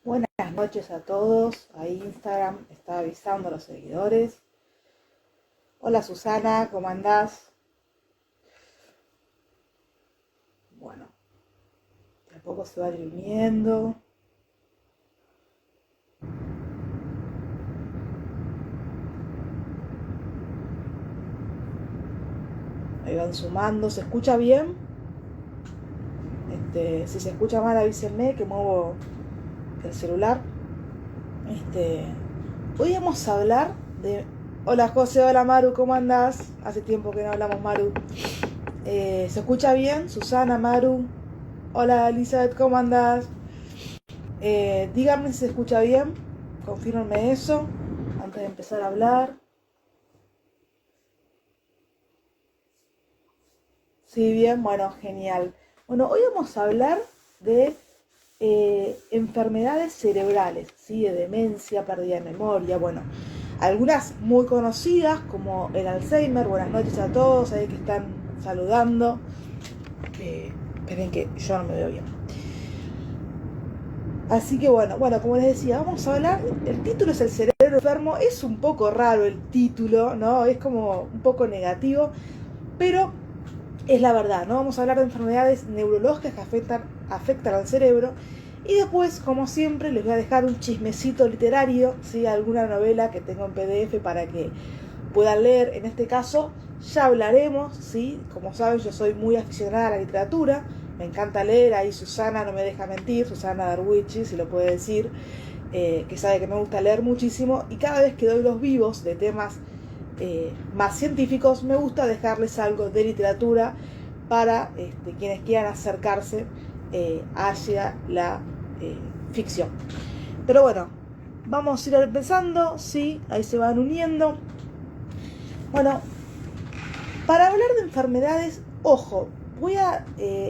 Buenas noches a todos. Ahí Instagram está avisando a los seguidores. Hola Susana, ¿cómo andás? Bueno, de a poco se va durmiendo. Ahí van sumando. ¿Se escucha bien? Si se escucha mal avísenme que muevo el celular. Este, Hoy vamos a hablar de... Hola José, hola Maru, ¿cómo andás? Hace tiempo que no hablamos, Maru. ¿Se escucha bien? Susana, Maru. Hola Elizabeth, ¿cómo andás? Díganme si se escucha bien. Confírmenme eso antes de empezar a hablar. Sí, bien, bueno, genial. Bueno, hoy vamos a hablar de enfermedades cerebrales, ¿sí? De demencia, pérdida de memoria, bueno, algunas muy conocidas como el Alzheimer. Buenas noches a todos, ahí que están saludando. Esperen que yo no me veo bien. Así que bueno, como les decía, vamos a hablar, el título es El cerebro enfermo, es un poco raro el título, ¿no? Es como un poco negativo, pero es la verdad, ¿no? Vamos a hablar de enfermedades neurológicas que afectan al cerebro. Y después, como siempre, les voy a dejar un chismecito literario, ¿sí? Alguna novela que tengo en PDF para que puedan leer. En este caso, ya hablaremos, ¿sí? Como saben, yo soy muy aficionada a la literatura, me encanta leer. Ahí Susana no me deja mentir, Susana Darwichi, si lo puede decir, que sabe que me gusta leer muchísimo. Y cada vez que doy los vivos de temas más científicos, me gusta dejarles algo de literatura para quienes quieran acercarse hacia la ficción. Pero bueno, vamos a ir empezando, sí, ahí se van uniendo. Bueno, para hablar de enfermedades, ojo, voy a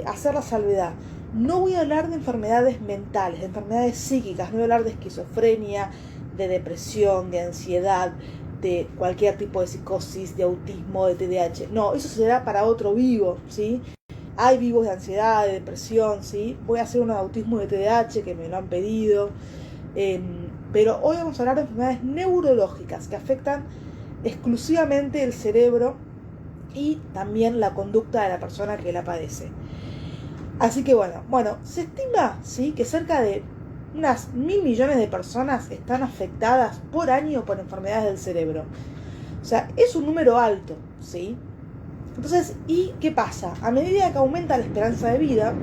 hacer la salvedad. No voy a hablar de enfermedades mentales, de enfermedades psíquicas, no voy a hablar de esquizofrenia, de depresión, de ansiedad, de cualquier tipo de psicosis, de autismo, de TDAH. No, eso será para otro vivo, ¿sí? Hay vivos de ansiedad, de depresión, ¿sí? Voy a hacer uno de autismo y de TDAH que me lo han pedido. Pero hoy vamos a hablar de enfermedades neurológicas que afectan exclusivamente el cerebro y también la conducta de la persona que la padece. Así que bueno, se estima, ¿sí?, que cerca de unas 1.000 millones de personas están afectadas por año por enfermedades del cerebro. O sea, es un número alto, ¿sí? Entonces, ¿y qué pasa? A medida que aumenta la esperanza de vida,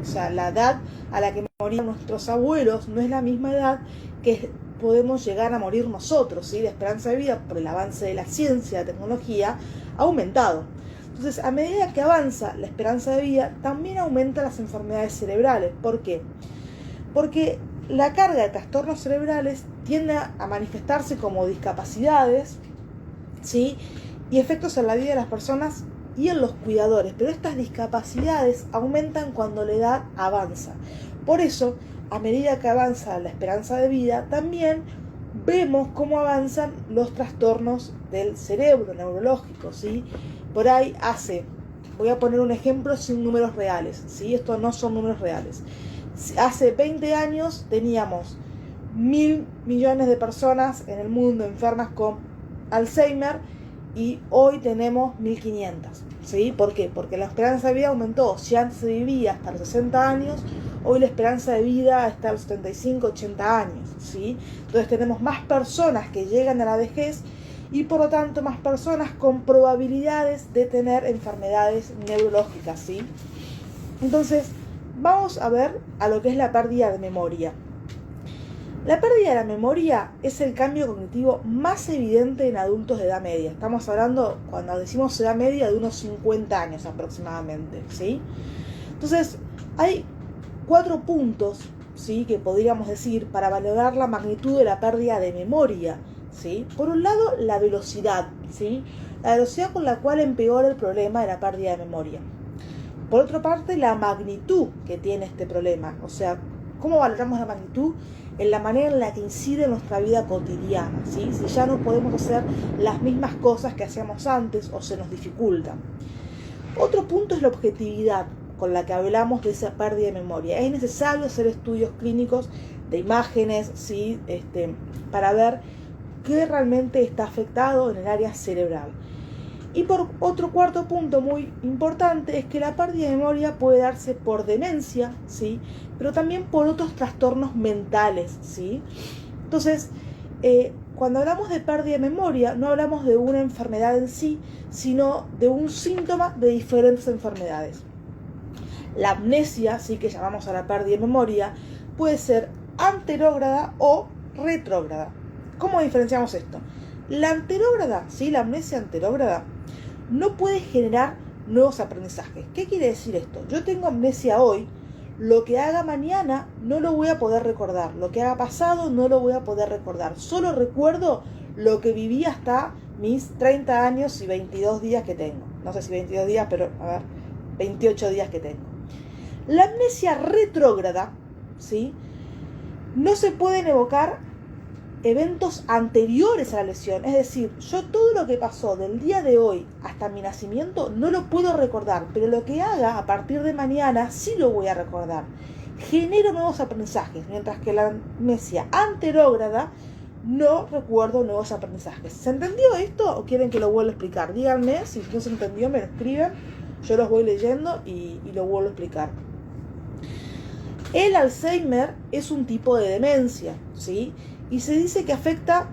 o sea, la edad a la que morían nuestros abuelos no es la misma edad que podemos llegar a morir nosotros, ¿sí? La esperanza de vida, por el avance de la ciencia, la tecnología, ha aumentado. Entonces, a medida que avanza la esperanza de vida, también aumentan las enfermedades cerebrales. ¿Por qué? Porque la carga de trastornos cerebrales tiende a manifestarse como discapacidades, ¿sí?, y efectos en la vida de las personas y en los cuidadores. Pero estas discapacidades aumentan cuando la edad avanza. Por eso, a medida que avanza la esperanza de vida, también vemos cómo avanzan los trastornos del cerebro neurológicos, ¿sí? Por ahí voy a poner un ejemplo sin números reales, ¿sí? Estos no son números reales. Hace 20 años teníamos 1.000 millones de personas en el mundo enfermas con Alzheimer y hoy tenemos 1.500, ¿sí? ¿Por qué? Porque la esperanza de vida aumentó. Si antes se vivía hasta los 60 años, hoy la esperanza de vida está a los 75, 80 años, ¿sí? Entonces tenemos más personas que llegan a la vejez y por lo tanto más personas con probabilidades de tener enfermedades neurológicas, ¿sí? Entonces, vamos a ver a lo que es la pérdida de memoria. La pérdida de la memoria es el cambio cognitivo más evidente en adultos de edad media. Estamos hablando, cuando decimos edad media, de unos 50 años aproximadamente, ¿sí? Entonces, hay 4 puntos, ¿sí?, que podríamos decir para valorar la magnitud de la pérdida de memoria, ¿sí? Por un lado, la velocidad, ¿sí? La velocidad con la cual empeora el problema de la pérdida de memoria. Por otra parte, la magnitud que tiene este problema, o sea, ¿cómo valoramos la magnitud? En la manera en la que incide en nuestra vida cotidiana, ¿sí? Si ya no podemos hacer las mismas cosas que hacíamos antes o se nos dificultan. Otro punto es la objetividad con la que hablamos de esa pérdida de memoria. Es necesario hacer estudios clínicos de imágenes, ¿sí? Para ver qué realmente está afectado en el área cerebral. Y por otro cuarto punto muy importante es que la pérdida de memoria puede darse por demencia, ¿sí? Pero también por otros trastornos mentales, ¿sí? Entonces, cuando hablamos de pérdida de memoria, no hablamos de una enfermedad en sí, sino de un síntoma de diferentes enfermedades. La amnesia, sí, que llamamos a la pérdida de memoria, puede ser anterógrada o retrógrada. ¿Cómo diferenciamos esto? La anterógrada, ¿sí? La amnesia anterógrada no puede generar nuevos aprendizajes. ¿Qué quiere decir esto? Yo tengo amnesia hoy, lo que haga mañana no lo voy a poder recordar, lo que haga pasado no lo voy a poder recordar, solo recuerdo lo que viví hasta mis 30 años y 22 días que tengo. No sé si 22 días, pero a ver, 28 días que tengo. La amnesia retrógrada, ¿sí? No se pueden evocar eventos anteriores a la lesión, es decir, yo todo lo que pasó del día de hoy hasta mi nacimiento no lo puedo recordar, pero lo que haga a partir de mañana sí lo voy a recordar. Genero nuevos aprendizajes, mientras que la amnesia anterógrada no recuerdo nuevos aprendizajes. ¿Se entendió esto o quieren que lo vuelva a explicar? Díganme, si no se entendió me lo escriben, yo los voy leyendo y lo vuelvo a explicar. El Alzheimer es un tipo de demencia, ¿sí? Y se dice que afecta,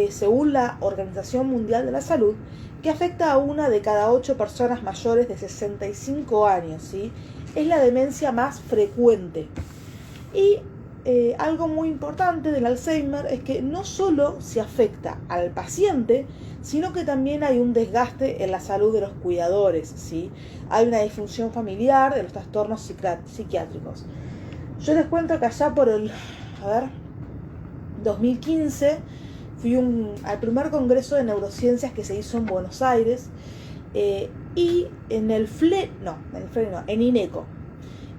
según la Organización Mundial de la Salud, que afecta a 1 de cada 8 personas mayores de 65 años, ¿sí? Es la demencia más frecuente. Y algo muy importante del Alzheimer es que no solo se afecta al paciente, sino que también hay un desgaste en la salud de los cuidadores, ¿sí? Hay una disfunción familiar de los trastornos psiquiátricos. Yo les cuento que allá por el 2015 fui al primer congreso de neurociencias que se hizo en Buenos Aires y en INECO.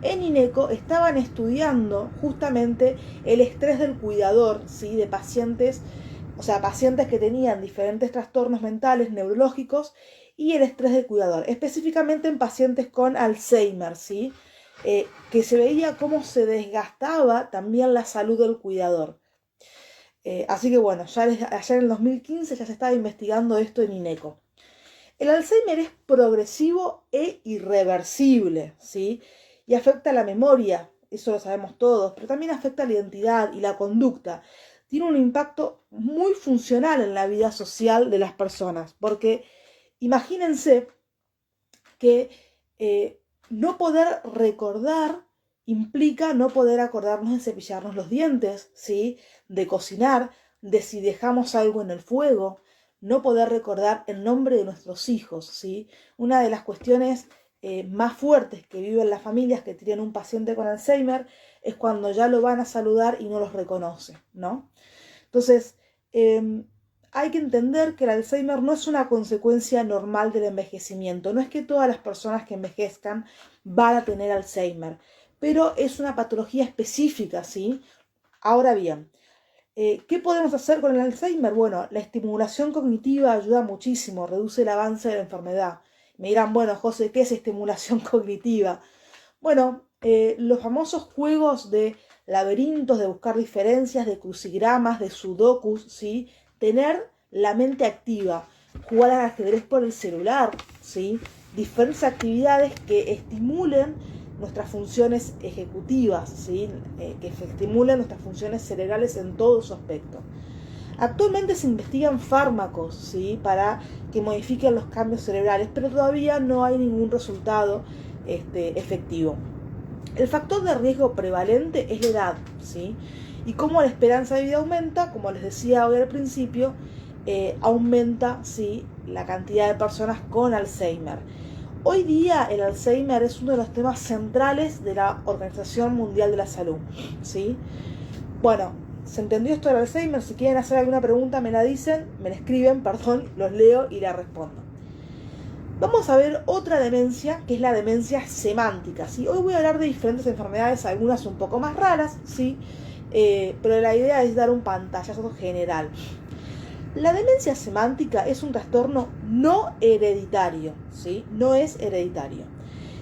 En INECO estaban estudiando justamente el estrés del cuidador, ¿sí? De pacientes, o sea, pacientes que tenían diferentes trastornos mentales, neurológicos, y el estrés del cuidador, específicamente en pacientes con Alzheimer, ¿sí? Que se veía cómo se desgastaba también la salud del cuidador. Así que bueno, ya en el 2015 ya se estaba investigando esto en INECO. El Alzheimer es progresivo e irreversible, ¿sí? Y afecta a la memoria, eso lo sabemos todos, pero también afecta a la identidad y la conducta. Tiene un impacto muy funcional en la vida social de las personas, porque imagínense que no poder recordar implica no poder acordarnos de cepillarnos los dientes, ¿sí? De cocinar, de si dejamos algo en el fuego, no poder recordar el nombre de nuestros hijos, ¿sí? Una de las cuestiones más fuertes que viven las familias que tienen un paciente con Alzheimer es cuando ya lo van a saludar y no los reconoce, ¿no? Entonces, hay que entender que el Alzheimer no es una consecuencia normal del envejecimiento. No es que todas las personas que envejezcan van a tener Alzheimer, pero es una patología específica, ¿sí? Ahora bien, ¿qué podemos hacer con el Alzheimer? Bueno, la estimulación cognitiva ayuda muchísimo, reduce el avance de la enfermedad. Me dirán, bueno, José, ¿qué es estimulación cognitiva? Bueno, los famosos juegos de laberintos, de buscar diferencias, de crucigramas, de sudokus, ¿sí? Tener la mente activa, jugar al ajedrez por el celular, ¿sí? Diferentes actividades que estimulen nuestras funciones ejecutivas, ¿sí? Que estimulen nuestras funciones cerebrales en todo su aspecto. Actualmente se investigan fármacos, ¿sí? Para que modifiquen los cambios cerebrales, pero todavía no hay ningún resultado efectivo. El factor de riesgo prevalente es la edad, ¿sí? Y como la esperanza de vida aumenta, como les decía hoy al principio, aumenta, ¿sí? La cantidad de personas con Alzheimer. Hoy día el Alzheimer es uno de los temas centrales de la Organización Mundial de la Salud, ¿sí? Bueno, ¿se entendió esto del Alzheimer? Si quieren hacer alguna pregunta me la dicen, me la escriben, los leo y la respondo. Vamos a ver otra demencia, que es la demencia semántica, ¿sí? Hoy voy a hablar de diferentes enfermedades, algunas un poco más raras, ¿sí? Pero la idea es dar un pantallazo general. La demencia semántica es un trastorno no hereditario, ¿sí? No es hereditario.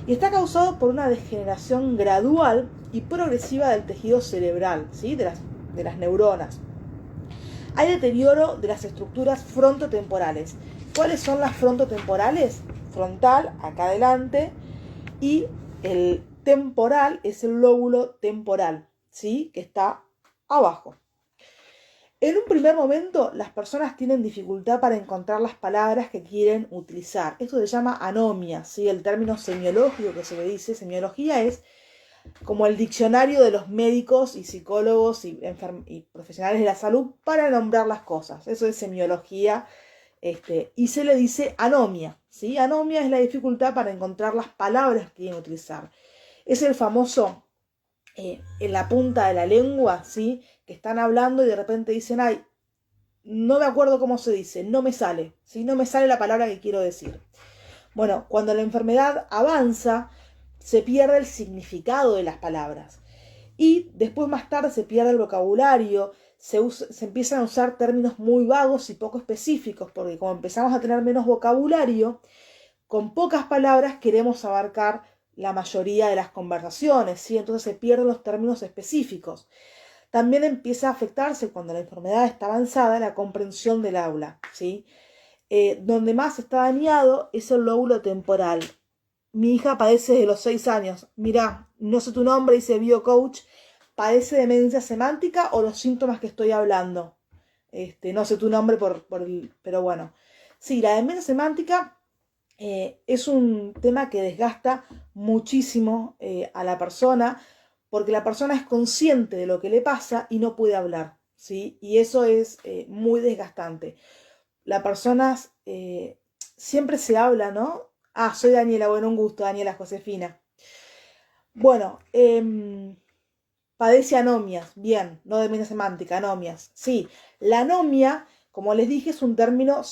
Y está causado por una degeneración gradual y progresiva del tejido cerebral, ¿sí? de las neuronas. Hay deterioro de las estructuras frontotemporales. ¿Cuáles son las frontotemporales? Frontal, acá adelante, y el temporal es el lóbulo temporal, ¿sí? Que está abajo. En un primer momento, las personas tienen dificultad para encontrar las palabras que quieren utilizar. Esto se llama anomia, ¿sí? El término semiológico que se le dice. Semiología es como el diccionario de los médicos y psicólogos y profesionales de la salud para nombrar las cosas. Eso es semiología, y se le dice anomia, ¿sí? Anomia es la dificultad para encontrar las palabras que quieren utilizar. Es el famoso en la punta de la lengua, ¿sí? Que están hablando y de repente dicen, ay, no me acuerdo cómo se dice, no me sale, ¿sí? No me sale la palabra que quiero decir. Bueno, cuando la enfermedad avanza, se pierde el significado de las palabras. Y después más tarde se pierde el vocabulario, se empiezan a usar términos muy vagos y poco específicos, porque como empezamos a tener menos vocabulario, con pocas palabras queremos abarcar la mayoría de las conversaciones, ¿sí? Entonces se pierden los términos específicos. También empieza a afectarse cuando la enfermedad está avanzada la comprensión del habla, ¿sí? Donde más está dañado es el lóbulo temporal. Mi hija padece desde los 6 años. Mirá, no sé tu nombre, dice BioCoach. ¿Padece demencia semántica o los síntomas que estoy hablando? No sé tu nombre pero bueno. Sí, la demencia semántica es un tema que desgasta muchísimo a la persona porque la persona es consciente de lo que le pasa y no puede hablar, ¿sí? Y eso es muy desgastante. Las personas siempre se habla, ¿no? Ah, soy Daniela, bueno, un gusto, Daniela Josefina. Bueno, padece anomias, bien, no demencia semántica, anomias. Sí, la anomia, como les dije, es un término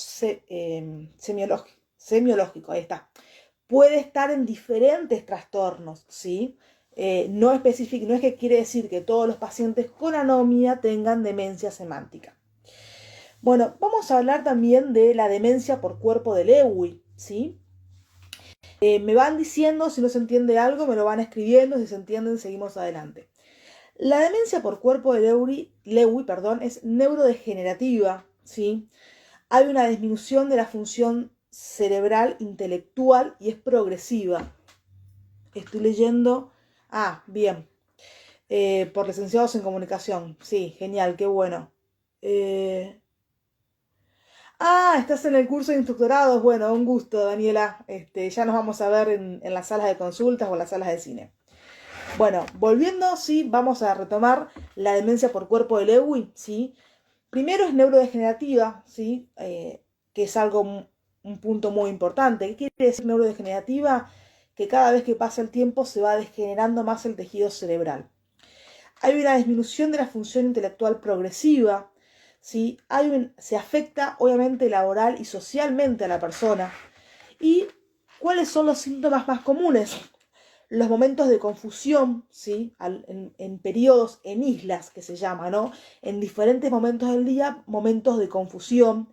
semiológico, ahí está. Puede estar en diferentes trastornos, ¿sí? No es que quiere decir que todos los pacientes con anomia tengan demencia semántica. Bueno, vamos a hablar también de la demencia por cuerpo de Lewy, ¿sí? Me van diciendo si no se entiende algo, me lo van escribiendo, si se entienden seguimos adelante. La demencia por cuerpo de Lewy, es neurodegenerativa, ¿sí? Hay una disminución de la función cerebral intelectual y es progresiva. Estoy leyendo, bien, por licenciados en comunicación, sí, genial, qué bueno. Estás en el curso de instructorados. Bueno, un gusto, Daniela. Ya nos vamos a ver en las salas de consultas o en las salas de cine. Bueno, volviendo, sí, vamos a retomar la demencia por cuerpo de Lewy, sí. Primero es neurodegenerativa, sí, que es un punto muy importante. ¿Qué quiere decir neurodegenerativa? Que cada vez que pasa el tiempo se va degenerando más el tejido cerebral. Hay una disminución de la función intelectual progresiva, ¿sí? Se afecta obviamente laboral y socialmente a la persona. ¿Y cuáles son los síntomas más comunes? Los momentos de confusión, ¿sí? En periodos, en islas que se llama, ¿no? En diferentes momentos del día, momentos de confusión,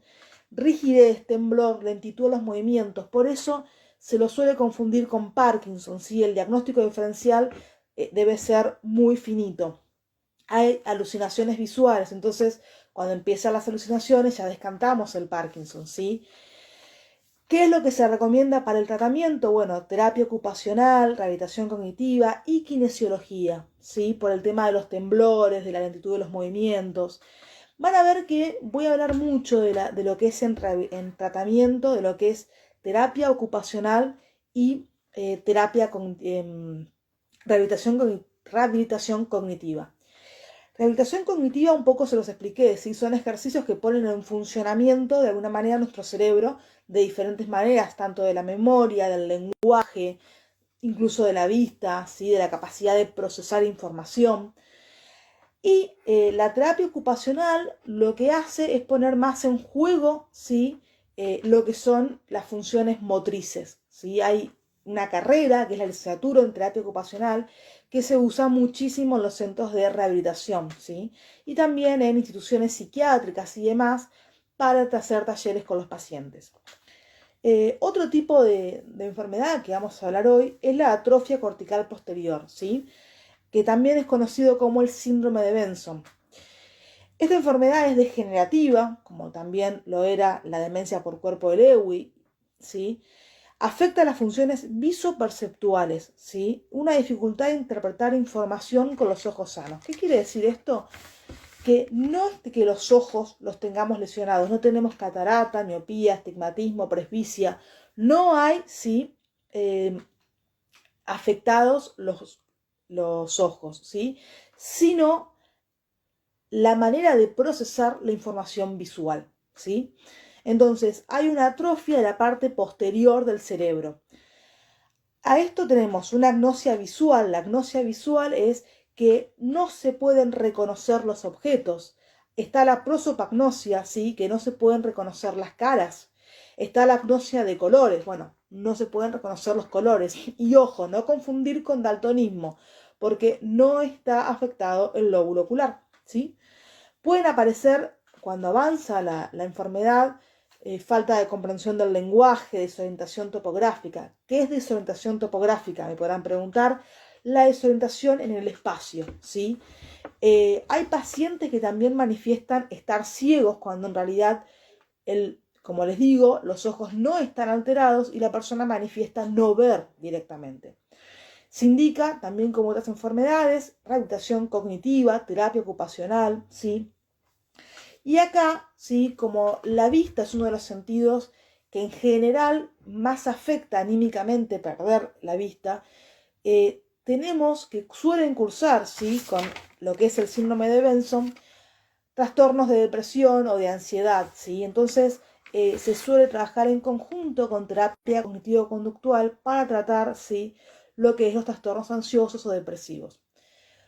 rigidez, temblor, lentitud de los movimientos. Por eso se lo suele confundir con Parkinson, ¿sí? El diagnóstico diferencial debe ser muy finito. Hay alucinaciones visuales, entonces cuando empiezan las alucinaciones ya descantamos el Parkinson, ¿sí? ¿Qué es lo que se recomienda para el tratamiento? Bueno, terapia ocupacional, rehabilitación cognitiva y kinesiología, ¿sí? Por el tema de los temblores, de la lentitud de los movimientos. Van a ver que voy a hablar mucho de lo que es en tratamiento, de lo que es terapia ocupacional y rehabilitación cognitiva. Rehabilitación cognitiva un poco se los expliqué, ¿sí? Son ejercicios que ponen en funcionamiento de alguna manera nuestro cerebro de diferentes maneras, tanto de la memoria, del lenguaje, incluso de la vista, ¿sí? De la capacidad de procesar información. Y la terapia ocupacional lo que hace es poner más en juego, ¿sí? Lo que son las funciones motrices, ¿sí? Hay una carrera, que es la licenciatura en terapia ocupacional, que se usa muchísimo en los centros de rehabilitación, ¿sí? Y también en instituciones psiquiátricas y demás para hacer talleres con los pacientes. Otro tipo de enfermedad que vamos a hablar hoy es la atrofia cortical posterior, ¿sí? que también es conocido como el síndrome de Benson. Esta enfermedad es degenerativa, como también lo era la demencia por cuerpo de Lewy, ¿sí? Afecta las funciones visoperceptuales, ¿sí? Una dificultad de interpretar información con los ojos sanos. ¿Qué quiere decir esto? Que no es que los ojos los tengamos lesionados, no tenemos catarata, miopía, astigmatismo, presbicia, no hay, ¿sí? Afectados los ojos, ¿sí? Sino la manera de procesar la información visual, ¿sí? Entonces, hay una atrofia de la parte posterior del cerebro. A esto tenemos una agnosia visual. La agnosia visual es que no se pueden reconocer los objetos. Está la prosopagnosia, ¿sí? Que no se pueden reconocer las caras. Está la agnosia de colores. Bueno, no se pueden reconocer los colores. Y ojo, no confundir con daltonismo, porque no está afectado el lóbulo ocular, ¿sí? Pueden aparecer, cuando avanza la enfermedad, falta de comprensión del lenguaje, desorientación topográfica. ¿Qué es desorientación topográfica? Me podrán preguntar. La desorientación en el espacio, ¿sí? Hay pacientes que también manifiestan estar ciegos cuando en realidad, como les digo, los ojos no están alterados y la persona manifiesta no ver directamente. Se indica también como otras enfermedades, rehabilitación cognitiva, terapia ocupacional, ¿sí? Y acá, ¿sí? Como la vista es uno de los sentidos que en general más afecta anímicamente perder la vista, tenemos que suelen cursar, ¿sí? Con lo que es el síndrome de Benson, trastornos de depresión o de ansiedad, ¿sí? Entonces, se suele trabajar en conjunto con terapia cognitivo-conductual para tratar, ¿sí? Lo que es los trastornos ansiosos o depresivos.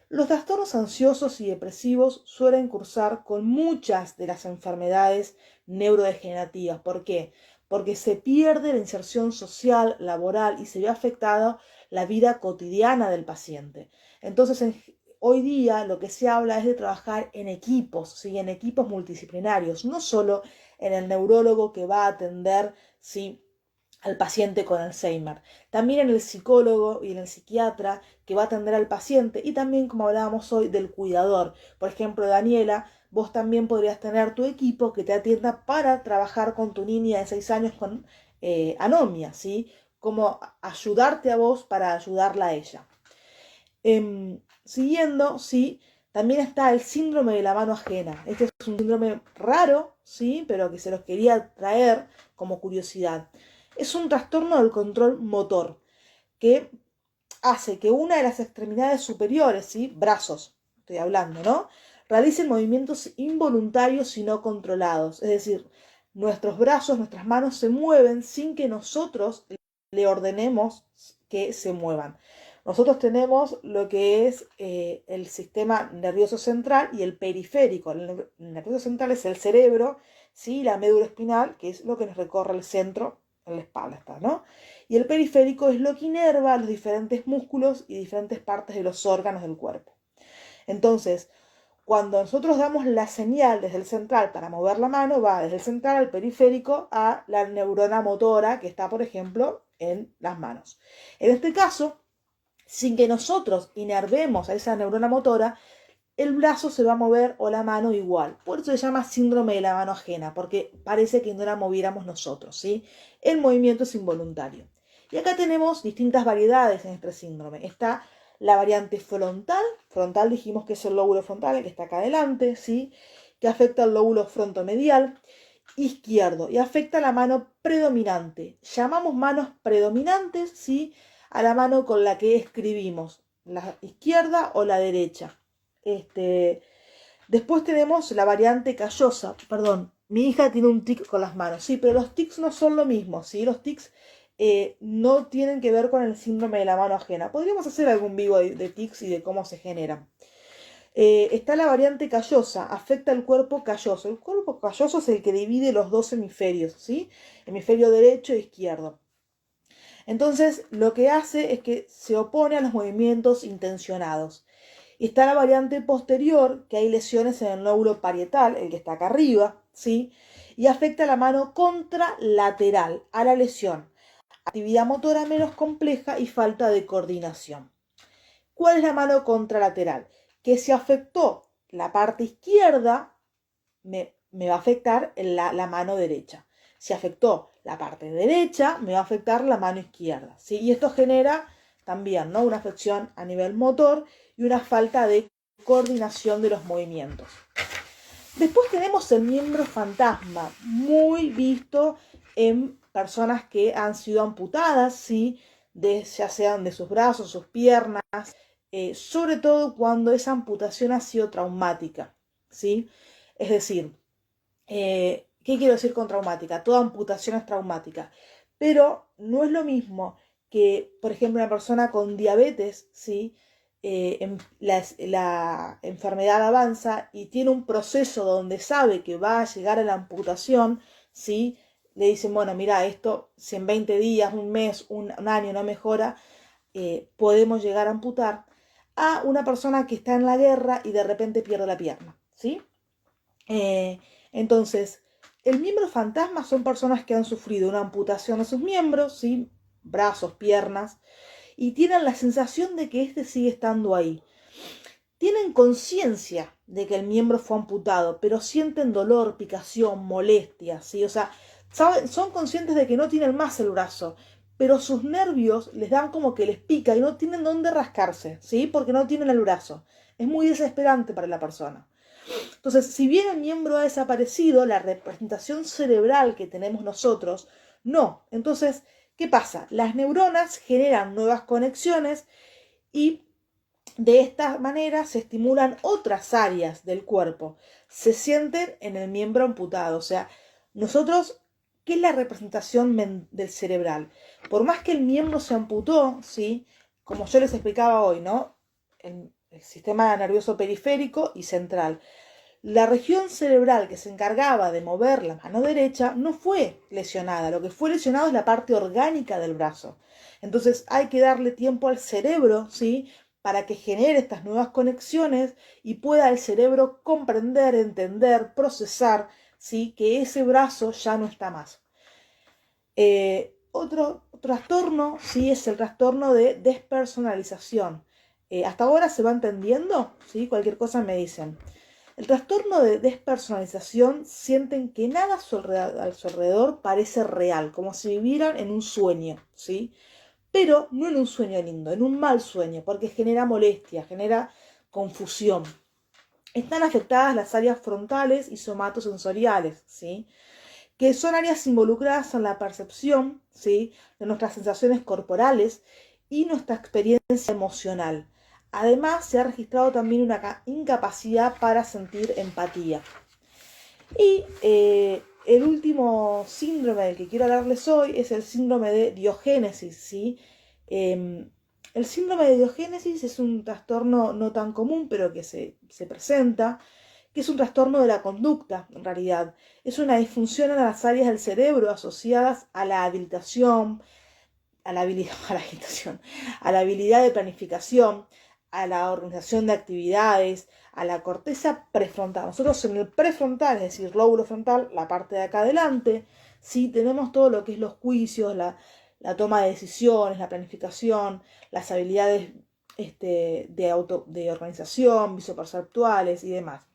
Los trastornos ansiosos y depresivos suelen cursar con muchas de las enfermedades neurodegenerativas. ¿Por qué? Porque se pierde la inserción social, laboral y se ve afectada la vida cotidiana del paciente. Entonces, hoy día lo que se habla es de trabajar en equipos, ¿sí? En equipos multidisciplinarios, no solo en el neurólogo que va a atender, ¿sí? Al paciente con Alzheimer, también en el psicólogo y en el psiquiatra que va a atender al paciente y también, como hablábamos hoy, del cuidador. Por ejemplo, Daniela, vos también podrías tener tu equipo que te atienda para trabajar con tu niña de 6 años con anomia, ¿sí? Como ayudarte a vos para ayudarla a ella. Siguiendo, ¿sí? También está el síndrome de la mano ajena. Este es un síndrome raro, ¿sí? Pero que se los quería traer como curiosidad. Es un trastorno del control motor que hace que una de las extremidades superiores, ¿sí? Brazos, estoy hablando, ¿no? Realicen movimientos involuntarios y no controlados. Es decir, nuestros brazos, nuestras manos se mueven sin que nosotros le ordenemos que se muevan. Nosotros tenemos lo que es el sistema nervioso central y el periférico. El nervioso central es el cerebro, ¿sí? La médula espinal, que es lo que nos recorre el centro, en la espalda está, ¿no? Y el periférico es lo que inerva los diferentes músculos y diferentes partes de los órganos del cuerpo. Entonces, cuando nosotros damos la señal desde el central para mover la mano, va desde el central al periférico a la neurona motora que está, por ejemplo, en las manos. En este caso, sin que nosotros inervemos a esa neurona motora, el brazo se va a mover o la mano igual. Por eso se llama síndrome de la mano ajena, porque parece que no la moviéramos nosotros, ¿sí? El movimiento es involuntario. Y acá tenemos distintas variedades en este síndrome. Está la variante frontal. Frontal dijimos que es el lóbulo frontal, el que está acá adelante, ¿sí? Que afecta al lóbulo frontomedial izquierdo y afecta a la mano predominante. Llamamos manos predominantes, ¿sí? A la mano con la que escribimos, la izquierda o la derecha. Después tenemos la variante callosa. Perdón, mi hija tiene un tic con las manos. Sí, pero los tics no son lo mismo, ¿sí? Los tics no tienen que ver con el síndrome de la mano ajena. Podríamos hacer algún vivo de tics y de cómo se generan. Está la variante callosa, afecta el cuerpo calloso. El cuerpo calloso es el que divide los dos hemisferios, ¿sí? Hemisferio derecho e izquierdo. Entonces, lo que hace es que se opone a los movimientos intencionados. Está la variante posterior, que hay lesiones en el lóbulo parietal, el que está acá arriba, ¿sí? Y afecta a la mano contralateral, a la lesión. Actividad motora menos compleja y falta de coordinación. ¿Cuál es la mano contralateral? Que si afectó la parte izquierda, me va a afectar la mano derecha. Si afectó la parte derecha, me va a afectar la mano izquierda, ¿sí? Y esto genera también, ¿no?, una afección a nivel motor y una falta de coordinación de los movimientos. Después tenemos el miembro fantasma, muy visto en personas que han sido amputadas, ¿sí?, ya sean de sus brazos, sus piernas, sobre todo cuando esa amputación ha sido traumática, ¿sí? Es decir, ¿qué quiero decir con traumática? Toda amputación es traumática, pero no es lo mismo que, por ejemplo, una persona con diabetes, ¿sí? La enfermedad avanza y tiene un proceso donde sabe que va a llegar a la amputación, ¿sí? Le dicen, bueno, mira, esto si en 20 días, un mes, un año no mejora, podemos llegar a amputar, a una persona que está en la guerra y de repente pierde la pierna, ¿sí? Entonces, el miembro fantasma son personas que han sufrido una amputación de sus miembros, ¿sí?, brazos, piernas, y tienen la sensación de que este sigue estando ahí. Tienen conciencia de que el miembro fue amputado, pero sienten dolor, picación, molestia, ¿sí? O sea, son conscientes de que no tienen más el brazo, pero sus nervios les dan como que les pica y no tienen dónde rascarse, ¿sí? Porque no tienen el brazo. Es muy desesperante para la persona. Entonces, si bien el miembro ha desaparecido, la representación cerebral que tenemos nosotros, no. Entonces, ¿qué pasa? Las neuronas generan nuevas conexiones y de esta manera se estimulan otras áreas del cuerpo. Se sienten en el miembro amputado. O sea, nosotros, ¿qué es la representación del cerebral? Por más que el miembro se amputó, ¿sí?, como yo les explicaba hoy, ¿no?, el sistema nervioso periférico y central. La región cerebral que se encargaba de mover la mano derecha no fue lesionada, lo que fue lesionado es la parte orgánica del brazo. Entonces hay que darle tiempo al cerebro, ¿sí?, para que genere estas nuevas conexiones y pueda el cerebro comprender, entender, procesar, ¿sí?, que ese brazo ya no está más. Otro trastorno, ¿sí?, es el trastorno de despersonalización. ¿Hasta ahora se va entendiendo? ¿Sí? Cualquier cosa me dicen. El trastorno de despersonalización sienten que nada a su alrededor parece real, como si vivieran en un sueño, ¿sí? Pero no en un sueño lindo, en un mal sueño, porque genera molestia, genera confusión. Están afectadas las áreas frontales y somatosensoriales, ¿sí?, que son áreas involucradas en la percepción, ¿sí?, de nuestras sensaciones corporales y nuestra experiencia emocional. Además, se ha registrado también una incapacidad para sentir empatía. Y el último síndrome del que quiero hablarles hoy es el síndrome de Diogénesis, ¿sí? El síndrome de Diogénesis es un trastorno no tan común, pero que se presenta, que es un trastorno de la conducta, en realidad. Es una disfunción en las áreas del cerebro asociadas a la habilitación, a la habilidad de planificación, a la organización de actividades, a la corteza prefrontal. Nosotros en el prefrontal, es decir, lóbulo frontal, la parte de acá adelante, sí tenemos todo lo que es los juicios, la toma de decisiones, la planificación, las habilidades de organización, visoperceptuales y demás.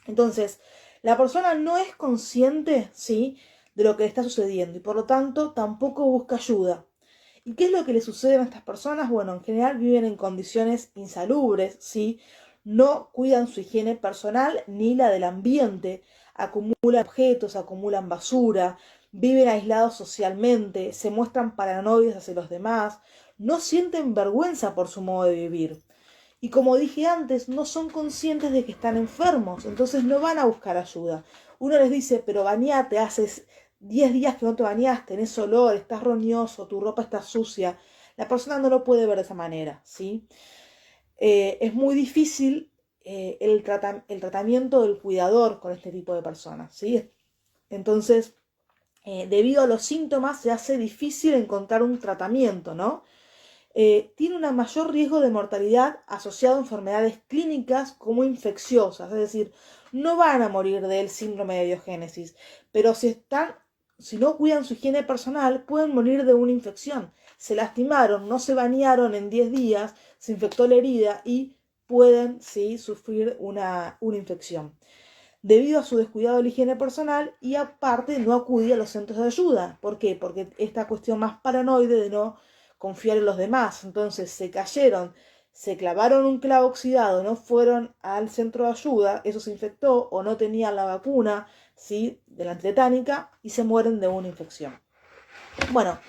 Entonces, la persona no es consciente, ¿sí?, de lo que le está sucediendo y por lo tanto tampoco busca ayuda. ¿Y qué es lo que le sucede a estas personas? Bueno, en general viven en condiciones insalubres, ¿sí? No cuidan su higiene personal ni la del ambiente, acumulan objetos, acumulan basura, viven aislados socialmente, se muestran paranoides hacia los demás, no sienten vergüenza por su modo de vivir. Y como dije antes, no son conscientes de que están enfermos, entonces no van a buscar ayuda. Uno les dice, pero bañate, haces 10 días que no te bañaste, tenés olor, estás roñoso, tu ropa está sucia. La persona no lo puede ver de esa manera, ¿sí? Es muy difícil el tratamiento del cuidador con este tipo de personas, ¿sí? Entonces, debido a los síntomas, se hace difícil encontrar un tratamiento, ¿no? Tiene un mayor riesgo de mortalidad asociado a enfermedades clínicas como infecciosas, es decir, no van a morir del síndrome de Diogénesis, pero si están si no cuidan su higiene personal, pueden morir de una infección. Se lastimaron, no se bañaron en 10 días, se infectó la herida y pueden, sí, sufrir una infección. Debido a su descuidado de la higiene personal y aparte no acudía a los centros de ayuda. ¿Por qué? Porque esta cuestión más paranoide de no confiar en los demás. Entonces se cayeron, se clavaron un clavo oxidado, no fueron al centro de ayuda, eso se infectó o no tenían la vacuna, ¿sí?, de la antitetánica y se mueren de una infección. Bueno,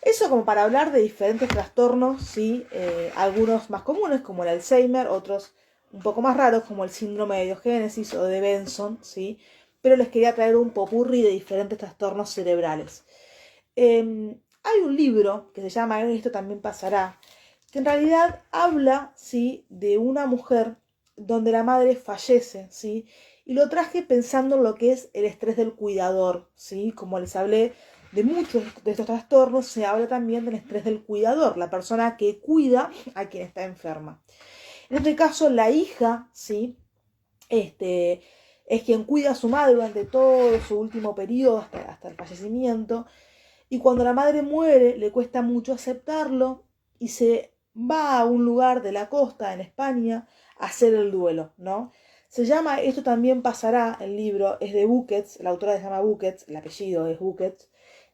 eso como para hablar de diferentes trastornos, ¿sí? Algunos más comunes como el Alzheimer, otros un poco más raros como el síndrome de Diogénesis o de Benson, ¿sí? Pero les quería traer un popurrí de diferentes trastornos cerebrales. Hay un libro que se llama Esto también pasará, que en realidad habla, ¿sí?, de una mujer donde la madre fallece, ¿sí? Y lo traje pensando en lo que es el estrés del cuidador, ¿sí? Como les hablé de muchos de estos trastornos, se habla también del estrés del cuidador, la persona que cuida a quien está enferma. En este caso, la hija, ¿sí?, es quien cuida a su madre durante todo su último periodo, hasta el fallecimiento, y cuando la madre muere le cuesta mucho aceptarlo y se va a un lugar de la costa en España a hacer el duelo, ¿no? Se llama Esto también pasará, el libro es de Buckets, la autora se llama Buckets, el apellido es Buckets,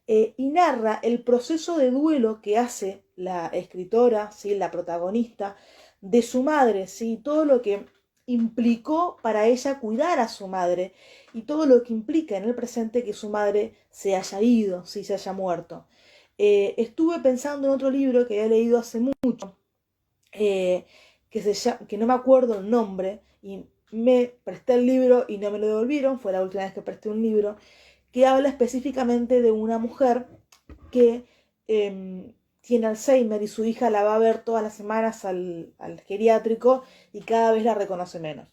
y narra el proceso de duelo que hace la escritora, ¿sí?, la protagonista, de su madre, ¿sí?, todo lo que implicó para ella cuidar a su madre y todo lo que implica en el presente que su madre se haya ido, ¿sí?, se haya muerto. Estuve pensando en otro libro que había leído hace mucho, que no me acuerdo el nombre, y me presté el libro y no me lo devolvieron, fue la última vez que presté un libro, que habla específicamente de una mujer que tiene Alzheimer y su hija la va a ver todas las semanas al geriátrico y cada vez la reconoce menos.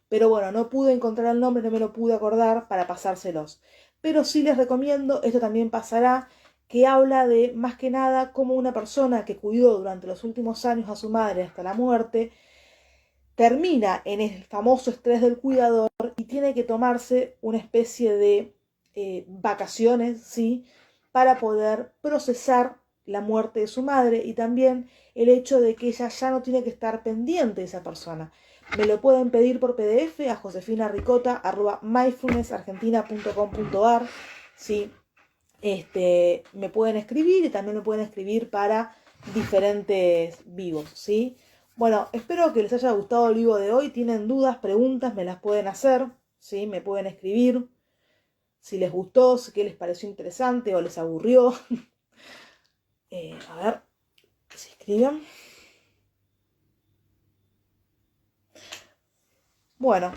Pero bueno, no pude encontrar el nombre, no me lo pude acordar para pasárselos. Pero sí les recomiendo, Esto también pasará, que habla de, más que nada, cómo una persona que cuidó durante los últimos años a su madre hasta la muerte, termina en el famoso estrés del cuidador y tiene que tomarse una especie de vacaciones, ¿sí?, para poder procesar la muerte de su madre y también el hecho de que ella ya no tiene que estar pendiente de esa persona. Me lo pueden pedir por PDF a josefinaricota@mindfulnessargentina.com.ar, ¿sí? Me pueden escribir y también me pueden escribir para diferentes vivos, ¿sí? Bueno, espero que les haya gustado el vivo de hoy. Tienen dudas, preguntas, me las pueden hacer, ¿sí? Me pueden escribir si les gustó, si qué les pareció interesante o les aburrió. A ver, que se escriban. Bueno,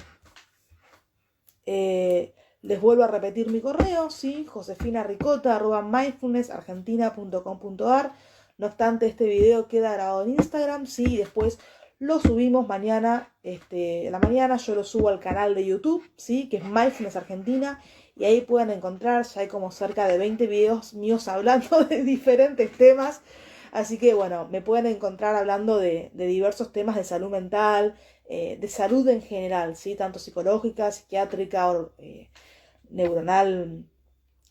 les vuelvo a repetir mi correo, ¿sí? josefinaricota@mindfulnessargentina.com.ar. No obstante, este video queda grabado en Instagram, ¿sí? Y después lo subimos mañana, a la mañana yo lo subo al canal de YouTube, ¿sí?, que es Mindfulness Argentina, y ahí pueden encontrar, ya hay como cerca de 20 videos míos hablando de diferentes temas, así que bueno, me pueden encontrar hablando de diversos temas de salud mental, de salud en general, ¿sí?, tanto psicológica, psiquiátrica, neuronal,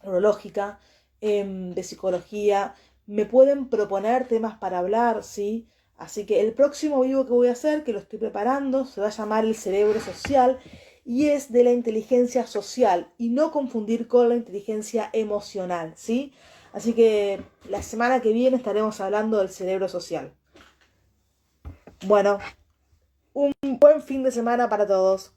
neurológica, de psicología. Me pueden proponer temas para hablar, ¿sí? Así que el próximo vivo que voy a hacer, que lo estoy preparando, se va a llamar El cerebro social y es de la inteligencia social y no confundir con la inteligencia emocional, ¿sí? Así que la semana que viene estaremos hablando del cerebro social. Bueno, un buen fin de semana para todos.